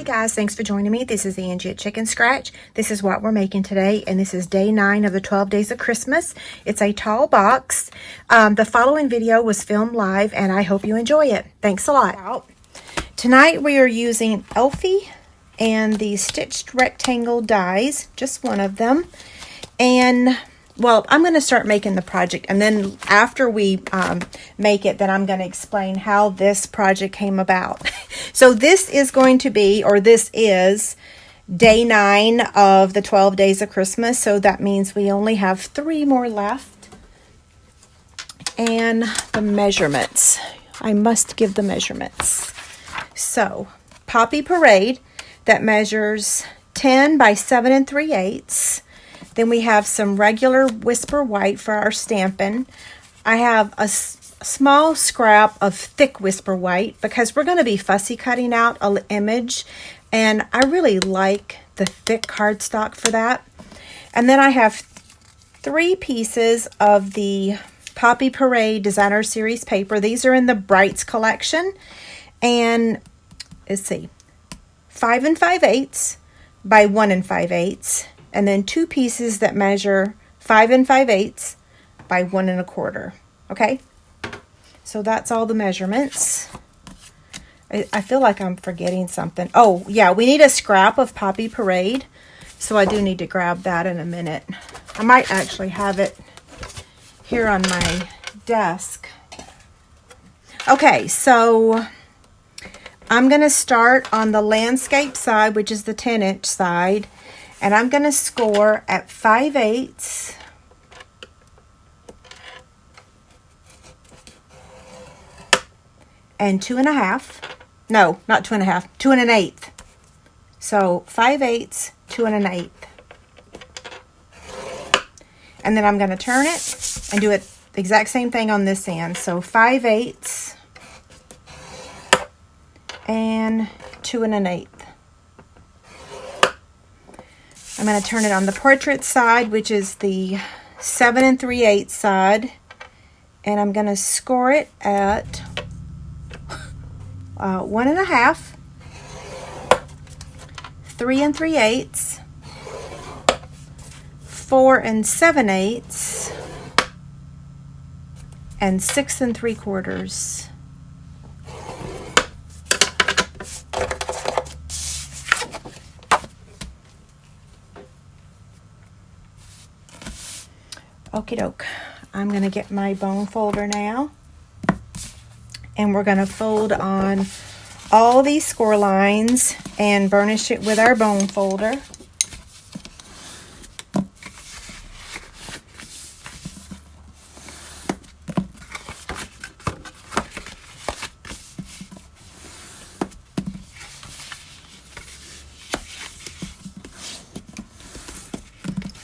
Hey guys, thanks for joining me. This is Angie at Chicken Scratch. This is what we're making today, and this is day 9 of the 12 days of Christmas. It's a tall box. The following video was filmed live, and I hope you enjoy it. Thanks a lot. Tonight we are using Elfie and the stitched rectangle dies, just one of them. And well, I'm going to start making the project, and then after we make it, then I'm going to explain how this project came about. So this is going to be, or this is day 9 of the 12 days of Christmas. So that means we only have 3 more left. And the measurements. I must give the measurements. So Poppy Parade, that measures 10 by 7 3/8. Then we have some regular Whisper White for our stamping. I have a small scrap of thick Whisper White because we're going to be fussy cutting out an image, and I really like the thick cardstock for that. And then I have 3 pieces of the Poppy Parade Designer Series paper. These are in the Brights collection, and let's see, 5 5/8 by 1 5/8. And then 2 pieces that measure 5 5/8 by 1 1/4. Okay, so that's all the measurements. I feel like I'm forgetting something. Oh yeah, we need a scrap of Poppy Parade, so I do need to grab that in a minute. I might actually have it here on my desk. Okay, so I'm going to start on the landscape side, which is the 10-inch side. And I'm going to score at 5/8 and 2 1/2. No, not 2 1/2, 2 1/8. So 5/8, 2 1/8. And then I'm going to turn it and do it the exact same thing on this end. So 5/8 and 2 1/8. I'm going to turn it on the portrait side, which is the 7 3/8 side, and I'm going to score it at 1 1/2, 3 3/8, 4 7/8, and 6 3/4. Okie doke. I'm going to get my bone folder now, and we're going to fold on all these score lines and burnish it with our bone folder.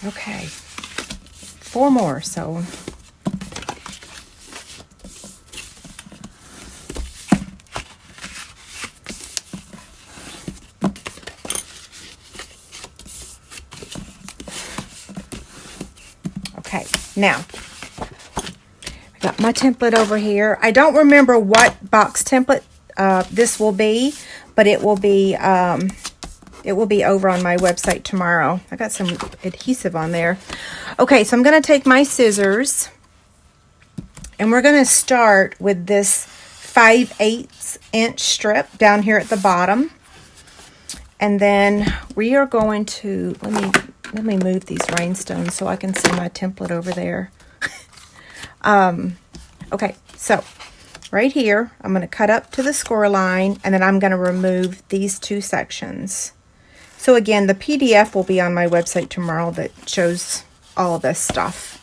Okay. 4 more, so okay, now I got my template over here. I don't remember what box template this will be, but it will be over on my website tomorrow. I got some adhesive on there. Okay, so I'm going to take my scissors, and we're going to start with this 5/8 inch strip down here at the bottom. And then we are going to, let me move these rhinestones so I can see my template over there. Okay, so right here, I'm going to cut up to the score line, and then I'm going to remove these 2 sections. So again, the PDF will be on my website tomorrow that shows all this stuff.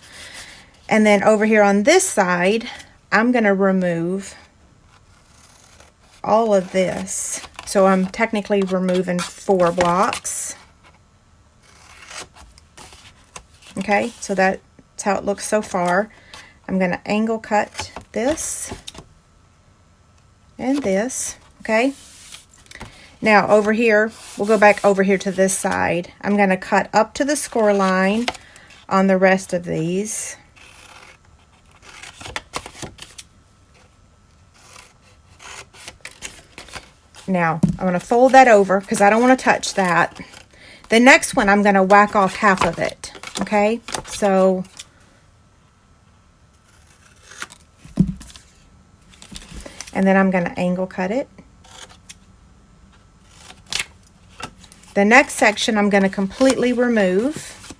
And then over here on this side, I'm going to remove all of this. So I'm technically removing 4 blocks. Okay, so that's how it looks so far. I'm going to angle cut this and this. Okay. Now over here, we'll go back over here to this side. I'm going to cut up to the score line on the rest of these. Now, I'm going to fold that over because I don't want to touch that. The next one, I'm going to whack off half of it. Okay, so and then I'm going to angle cut it. The next section I'm going to completely remove.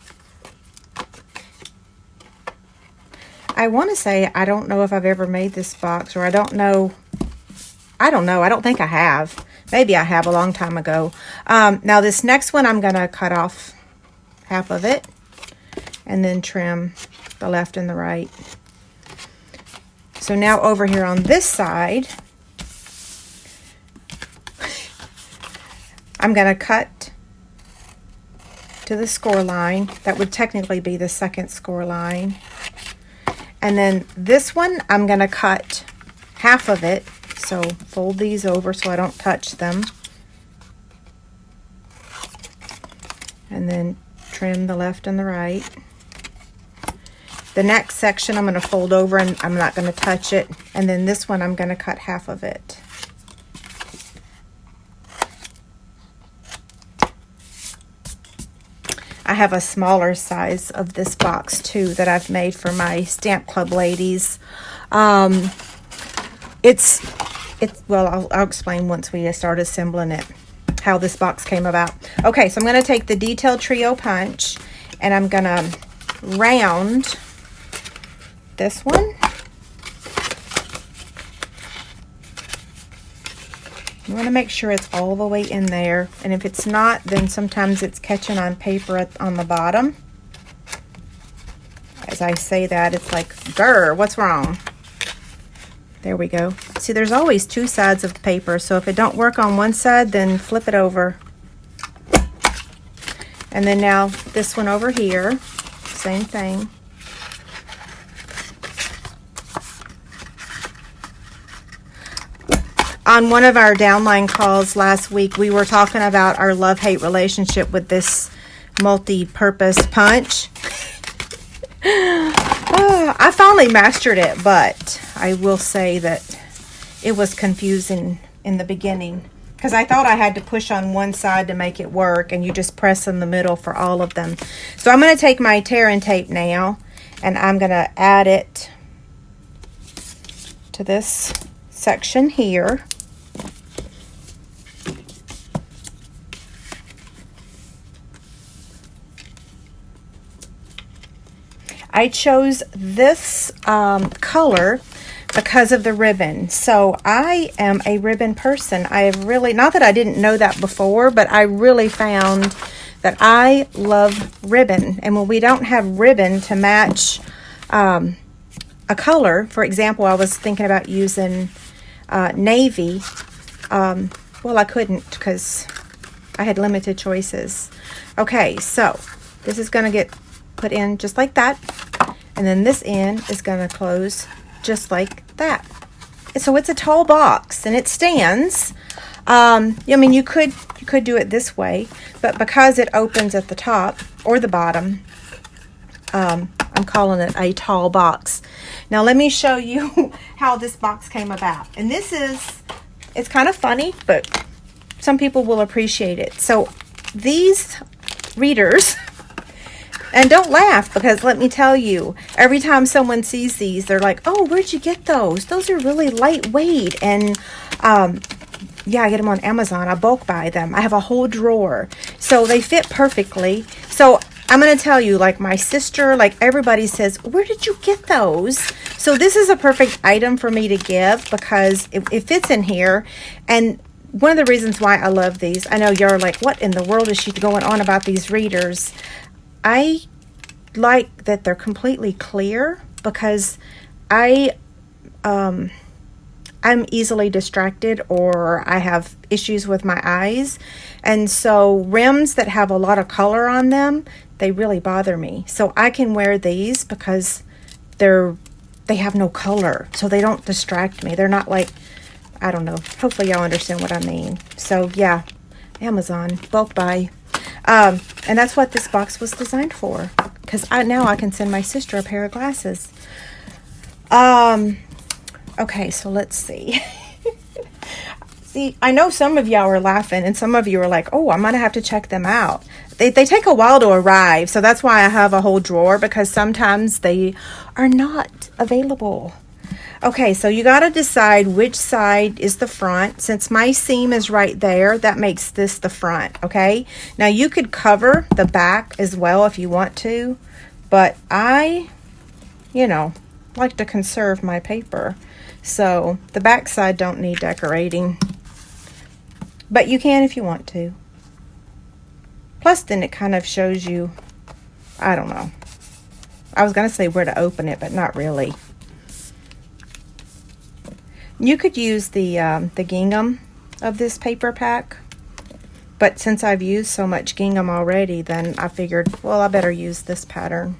I want to say, I don't know if I've ever made this box, or I don't know. I don't think I have. Maybe I have a long time ago. Now this next one, I'm going to cut off half of it and then trim the left and the right. So now over here on this side, I'm going to cut to the score line. That would technically be the second score line. And then this one, I'm going to cut half of it. So fold these over so I don't touch them. And then trim the left and the right. The next section I'm going to fold over and I'm not going to touch it. And then this one I'm going to cut half of it. I have a smaller size of this box too that I've made for my Stamp Club ladies. Well, I'll explain once we start assembling it how this box came about. Okay, so I'm going to take the Detail Trio punch and I'm going to round this one. You want to make sure it's all the way in there, and if it's not, then sometimes it's catching on paper on the bottom. As I say that, it's like, grr, what's wrong? There we go. See, there's always two sides of the paper, so if it don't work on one side, then flip it over. And then now this one over here, same thing. On one of our downline calls last week, we were talking about our love-hate relationship with this multi-purpose punch. I finally mastered it, but I will say that it was confusing in the beginning because I thought I had to push on one side to make it work, and you just press in the middle for all of them. So I'm going to take my tear and tape now, and I'm going to add it to this section here. I chose this color because of the ribbon. So I am a ribbon person. I have really, not that I didn't know that before, but I really found that I love ribbon. And when we don't have ribbon to match a color, for example, I was thinking about using navy. Well, I couldn't because I had limited choices. Okay, so this is going to get put in just like that, and then this end is going to close just like that. So it's a tall box and it stands. I mean, you could do it this way, but because it opens at the top or the bottom, I'm calling it a tall box. Now let me show you how this box came about. And it's kind of funny, but some people will appreciate it. So these readers, and don't laugh, because let me tell you, every time someone sees these, they're like, oh, where'd you get those? Those are really lightweight. And yeah, I get them on Amazon. I bulk buy them. I have a whole drawer. So they fit perfectly. So I'm going to tell you, like my sister, like everybody says, where did you get those? So this is a perfect item for me to give because it fits in here. And one of the reasons why I love these, I know you're like, what in the world is she going on about these readers? I like that they're completely clear because I'm easily distracted, or I have issues with my eyes. And so rims that have a lot of color on them, they really bother me. So I can wear these because they have no color, so they don't distract me. They're not like, I don't know. Hopefully y'all understand what I mean. So yeah, Amazon, bulk buy. And that's what this box was designed for, because now I can send my sister a pair of glasses. Okay, so let's see. See, I know some of y'all are laughing and some of you are like, oh, I'm going to have to check them out. They take a while to arrive, so that's why I have a whole drawer, because sometimes they are not available. Okay, so you got to decide which side is the front. Since my seam is right there, that makes this the front, okay? Now, you could cover the back as well if you want to, but I, like to conserve my paper. So the back side don't need decorating, but you can if you want to. Plus, then it kind of shows you, I don't know. I was going to say where to open it, but not really. You could use the gingham of this paper pack, but since I've used so much gingham already, then I figured, well, I better use this pattern.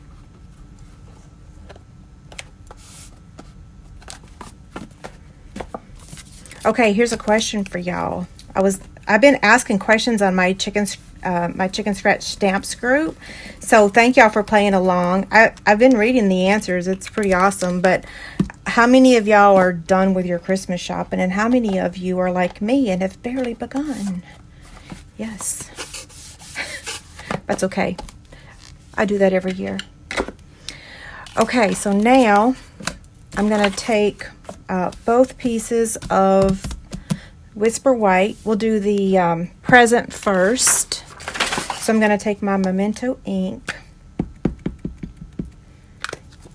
Okay, here's a question for y'all. I've been asking questions on my chicken scratch stamps group, so thank y'all for playing along. I've been reading the answers. It's pretty awesome. But how many of y'all are done with your Christmas shopping, and how many of you are like me and have barely begun? Yes, that's okay. I do that every year. Okay, so now I'm gonna take both pieces of Whisper White. We'll do the present first. So I'm going to take my Memento ink,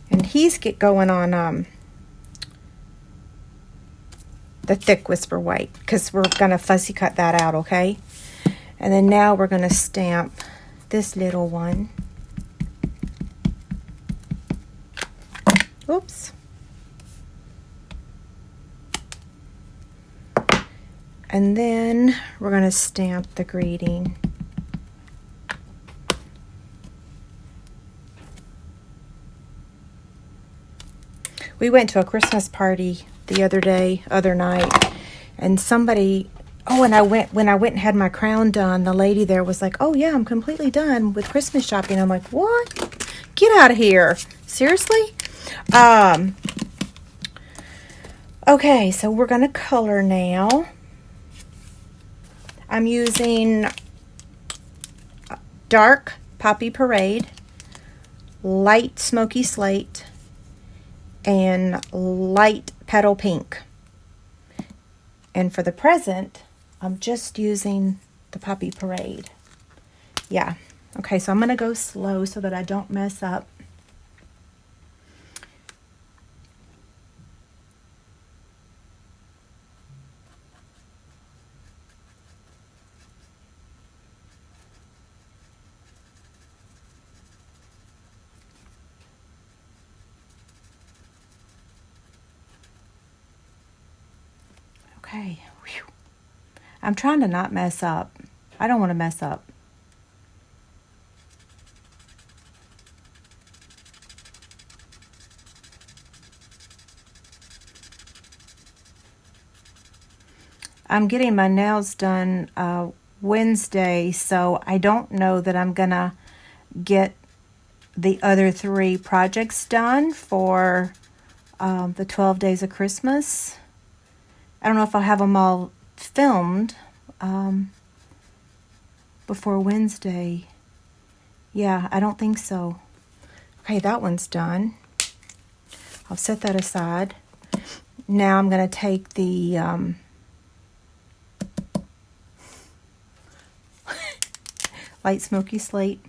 and he's going on the thick Whisper White, because we're going to fussy cut that out, okay? And then now we're going to stamp this little one. Oops. And then we're going to stamp the greeting. We went to a Christmas party the other night, and somebody, when I went and had my crown done, the lady there was like, oh yeah, I'm completely done with Christmas shopping. I'm like, what? Get out of here. Seriously? Okay, so we're going to color now. I'm using dark Poppy Parade, light Smoky Slate, and light Petal Pink. And for the present, I'm just using the Poppy Parade. Yeah. Okay, so I'm going to go slow so that I don't mess up. Okay. Whew. I'm trying to not mess up. I don't want to mess up. I'm getting my nails done Wednesday, so I don't know that I'm going to get the other 3 projects done for the 12 Days of Christmas. I don't know if I'll have them all filmed before Wednesday. Yeah, I don't think so. Okay, that one's done. I'll set that aside. Now I'm going to take the light Smoky Slate.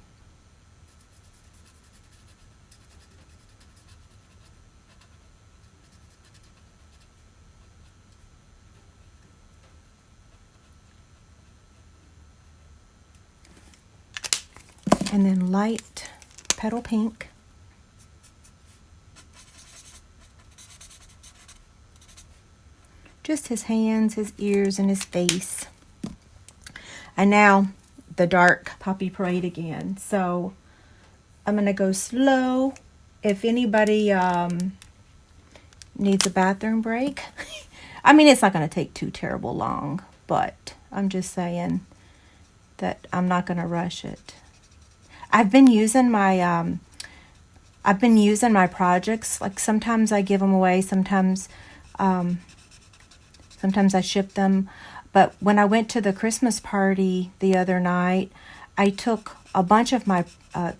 And then light Petal Pink. Just his hands, his ears, and his face. And now the dark Poppy Parade again. So I'm going to go slow. If anybody needs a bathroom break, I mean, it's not going to take too terrible long, but I'm just saying that I'm not going to rush it. I've been using my projects. Like sometimes I give them away, sometimes I ship them, But when I went to the Christmas party the other night, I took a bunch of my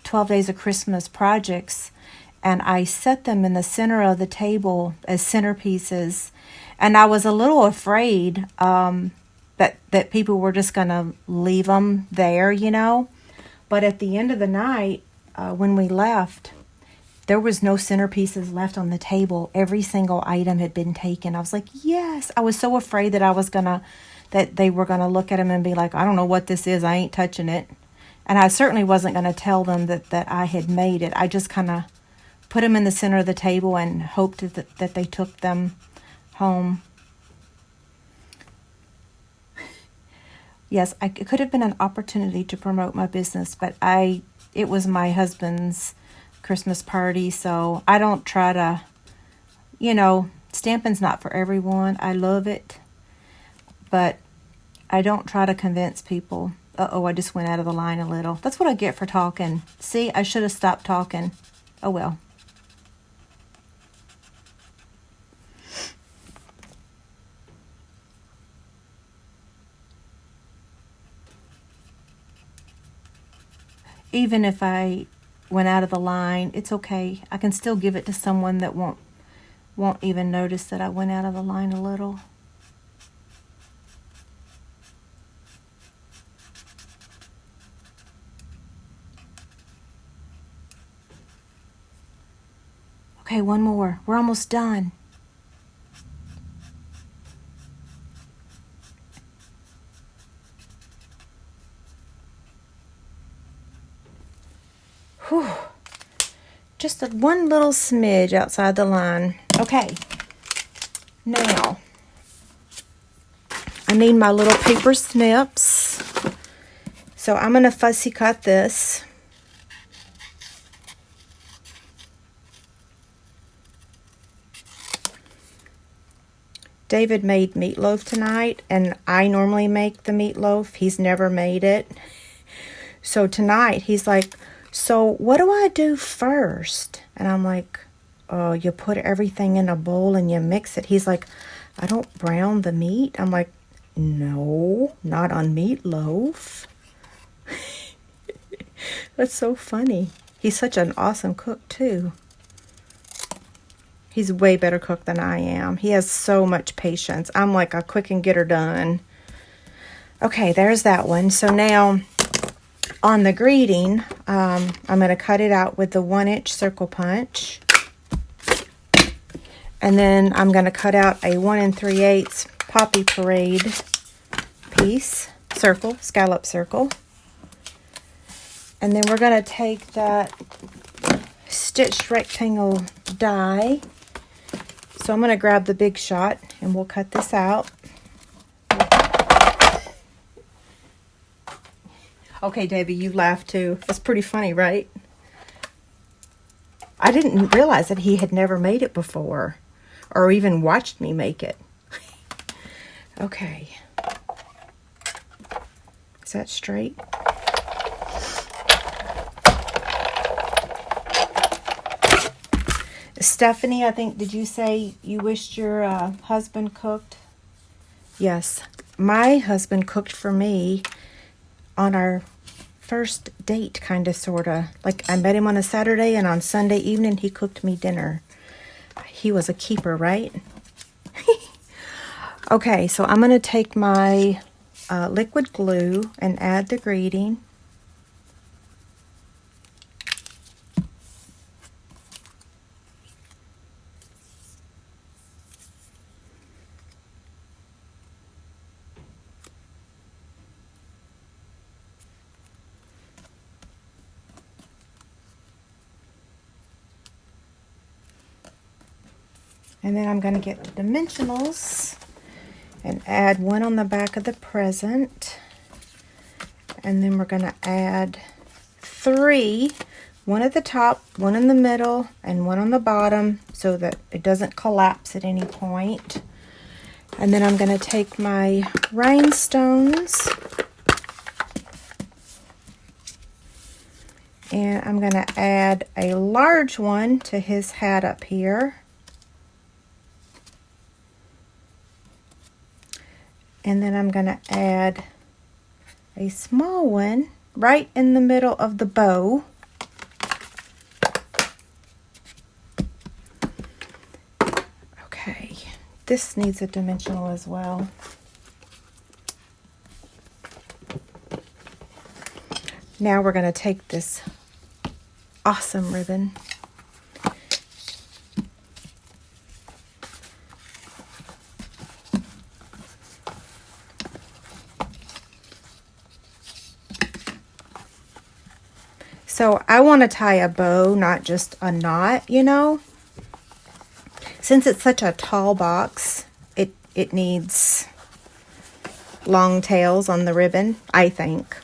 12 Days of Christmas projects and I set them in the center of the table as centerpieces. And I was a little afraid that people were just going to leave them there, you know. But at the end of the night, when we left, there was no centerpieces left on the table. Every single item had been taken. I was like, yes. I was so afraid that they were gonna look at them and be like, I don't know what this is. I ain't touching it. And I certainly wasn't gonna tell them that I had made it. I just kind of put them in the center of the table and hoped that they took them home. Yes, it could have been an opportunity to promote my business, but it was my husband's Christmas party, so I don't try to, stamping's not for everyone. I love it, but I don't try to convince people. Uh-oh, I just went out of the line a little. That's what I get for talking. See, I should have stopped talking. Oh well. Even if I went out of the line, it's okay. I can still give it to someone that won't even notice that I went out of the line a little. Okay, one more. We're almost done. Whew. Just one little smidge outside the line. Okay. Now, I need my little paper snips. So I'm going to fussy cut this. David made meatloaf tonight, and I normally make the meatloaf. He's never made it. So tonight, he's like, so what do I do first? And I'm like, oh, you put everything in a bowl and you mix it. He's like, I don't brown the meat. I'm like, no, not on meatloaf. That's so funny. He's such an awesome cook, too. He's way better cook than I am. He has so much patience. I'm like a quick and get her done. Okay, there's that one. So now on the greeting, I'm going to cut it out with the 1-inch circle punch. And then I'm going to cut out a 1 3/8 Poppy Parade piece, circle, scallop circle. And then we're going to take that stitched rectangle die. So I'm going to grab the Big Shot and we'll cut this out. Okay, Debbie, you laughed too. That's pretty funny, right? I didn't realize that he had never made it before or even watched me make it. Okay. Is that straight? Stephanie, I think, did you say you wished your husband cooked? Yes, my husband cooked for me on our first date, kind of, sort of. Like, I met him on a Saturday, and on Sunday evening, he cooked me dinner. He was a keeper, right? Okay, so I'm going to take my liquid glue and add the greeting. And then I'm going to get the dimensionals and add one on the back of the present. And then we're going to add 3, one at the top, one in the middle, and one on the bottom so that it doesn't collapse at any point. And then I'm going to take my rhinestones and I'm going to add a large one to his hat up here. And then I'm going to add a small one right in the middle of the bow. Okay, this needs a dimensional as well. Now we're going to take this awesome ribbon So I want to tie a bow, not just a knot, you know. Since it's such a tall box, it needs long tails on the ribbon, I think.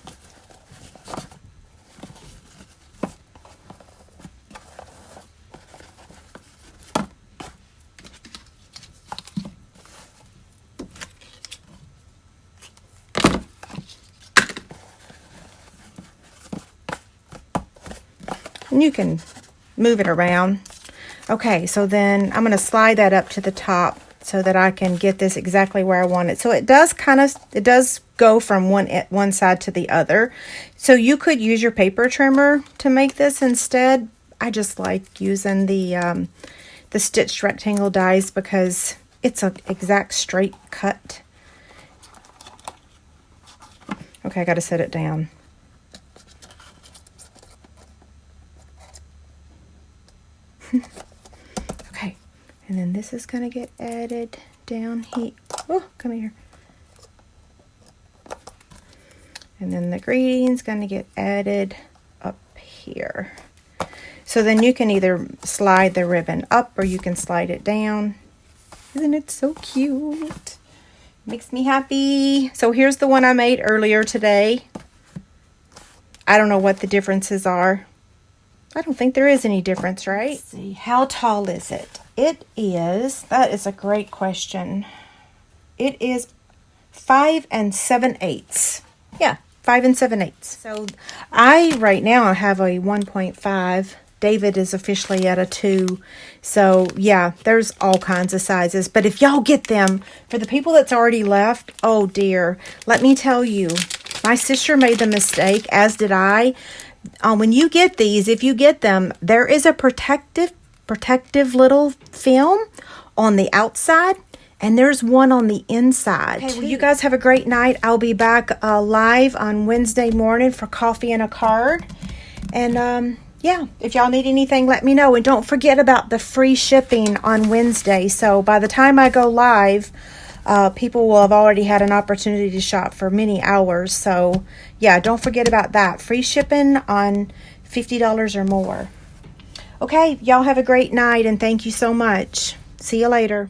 And you can move it around. Okay, so then I'm going to slide that up to the top so that I can get this exactly where I want it. So it does go from one side to the other. So you could use your paper trimmer to make this instead. I just like using the stitched rectangle dies because it's an exact straight cut. Okay, I got to set it down. Okay, and then this is going to get added down here. Oh, come here. And then the green's going to get added up here. So then you can either slide the ribbon up or you can slide it down. Isn't it so cute? Makes me happy. So here's the one I made earlier today. I don't know what the differences are. I don't think there is any difference, right? Let's see, how tall is it? That is a great question. It is 5 7/8. Yeah, 5 7/8. So right now I have a 1.5. David is officially at a 2. So yeah, there's all kinds of sizes. But if y'all get them, for the people that's already left, oh dear, let me tell you, my sister made the mistake, as did I. When you get these, if you get them, there is a protective little film on the outside, and there's one on the inside. Okay, well, you guys have a great night. I'll be back live on Wednesday morning for Coffee and a Card. And yeah, if y'all need anything, let me know. And don't forget about the free shipping on Wednesday. So by the time I go live, people will have already had an opportunity to shop for many hours. So yeah, don't forget about that. Free shipping on $50 or more. Okay, y'all have a great night and thank you so much. See you later.